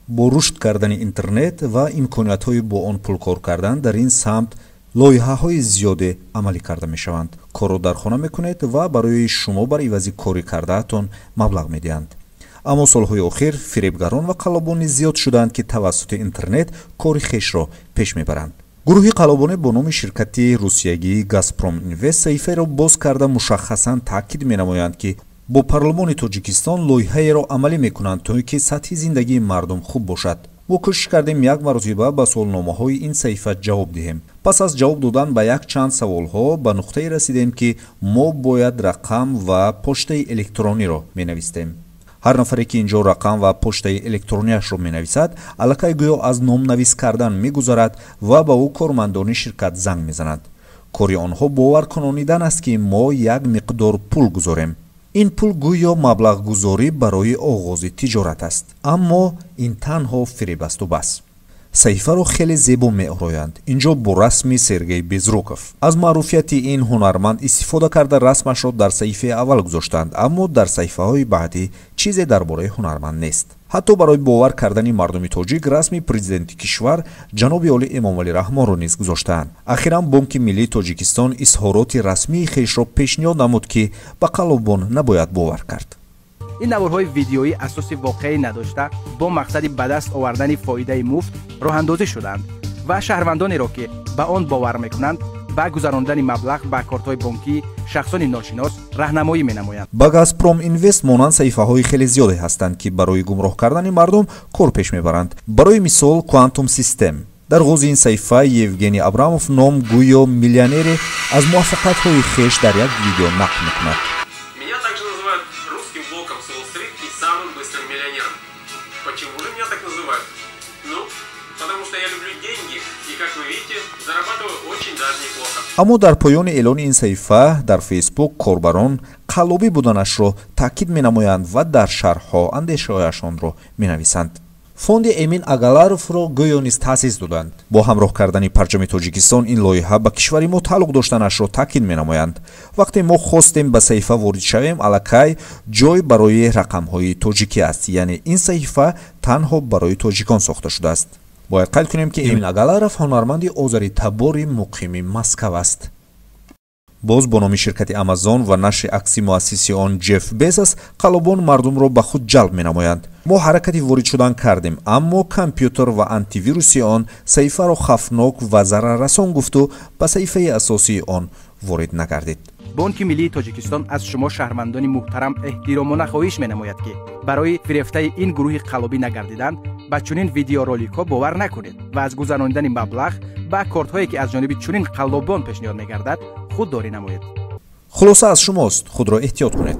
бо рушд кардани интернет ва имкониятҳои бо он пул кор кардан дар ин самт лоиҳаҳои зиёде амалӣ карда мешаванд. Корро дар хона мекунед ва барои шумо бар ивази кори кардаатон маблағ медиҳанд. аммо солҳои охир фиребгарон ва қаллобони зиёд шуданд ки тавассути интернет кори хешро пеш мебаранд. гурӯҳи қаллобоне бо номи ширкати русиягии газпром инвест саҳифаеро боз карда мушаххасан таъкид менамоянд ки бо парлумони тоҷикистон лоиҳаеро амалӣ мекунанд то ки сатҳи зиндагии мардум хуб бошад. мо кӯшиш кардем як маротиба ба суолномаҳои ин саҳифа ҷавоб диҳем. пас аз ҷавоб додан ба якчанд саволҳо ба нуқтае расидем ки мо бояд рақам ва почтаи электрониро менавистем. ҳар нафаре ки инҷо рақам ва почтаи электронияшро менависад, аллакай гӯё аз номнавис кардан мегузарад ва ба ӯ кормандони ширкат занг мезанад. кори онҳо боваркунонидан аст ки мо як миқдор пул гузорем. ин пул гӯё маблағгузорӣ барои оғози тиҷорат аст, аммо ин танҳо фиреб асту бас. саҳифаро хеле зебо меороянд. инҷо бо расми Сергей Безруков. аз маъруфияти ин ҳунарманд истифода карда расмашро дар саҳифаи аввал гузоштанд, аммо дар саҳифаҳои баъдӣ чизе дар бораи ҳунарманд нест. ҳатто барои бовар кардани мардуми тоҷик расми президенти кишвар ҷаноби Олӣ Эмомалӣ Раҳмонро низ гузоштаанд. ахиран Бонки Миллии Тоҷикистон изҳороти расмии хешро пешниҳод намуд ки ба қаллобон набояд бовар кард. این نوارهای ویدیویی اساس واقعی نداشته با مقصد به دست آوردن فایده مفت راه اندازی شدند و شهروندانی را که به آن باور میکنند با گذراندن مبلغ به کارت‌های بانکی شخصان ناشناس راهنمایی می‌نمایند. با گازپروم اینوست مانند صحیفه‌های خیلی زیادی هستند که برای گمراه کردن مردم کار پیش میبرند. برای مثال کوانتوم سیستم. در غوز این صحیفه یوگنی ابراموف نام گویا میلیونری از موفقیت‌های خویش در یک ویدیو نقل می‌کند. Почему же меня так называют? Ну, потому что я люблю деньги и, как вы видите, зарабатываю очень даже неплохо. اما در پایان اعلان این صحیفه در فیسبوک کاربران قلابی بودنش را تاکید می‌نمایند و در شرح‌ها اندیشه‌هایشان را می‌نویسند. فوند امین اگالاروف را گویا نیز تأسیس دادند. با همراه کردن پرچم تاجیکستان این لایحه به کشور ما تعلق داشتنش را تاکید می‌نمایند. وقتی ما خواستیم به صحیفه وارد شویم، الکی جای برای رقم‌های تاجیکی است، یعنی این صحیفه تنها برای تاجیکان ساخته شده است. باید قید کنیم که امین اگالاروف هنرمند آذری تبار مقیم مسکو است. باز با نام شرکت آمازون و نشر عکسی مؤسسی آن جف بیزوس قلبان مردم را به خود جلب می‌نمایند. ما حرکتی وارد شدن کردیم، اما کامپیوتر و آنتی ویروسی آن صحیفه را خفناک و ضرررسان گفت و به صحیفه اساسی آن وارد نگردید. بانک ملی تاجیکستان از شما شهروندان محترم احترام خواهش می‌نماید که برای فریفته این گروه قلابی نگردیدن با چنین ویدیو رولیک‌ها باور نکنید و از گذراندن مبلغ با کارت‌هایی که از جانب چنین قلابان پیشنهاد می‌گردد خودداری نمایید. خلاصه از شماست، خود را احتیاط کنید.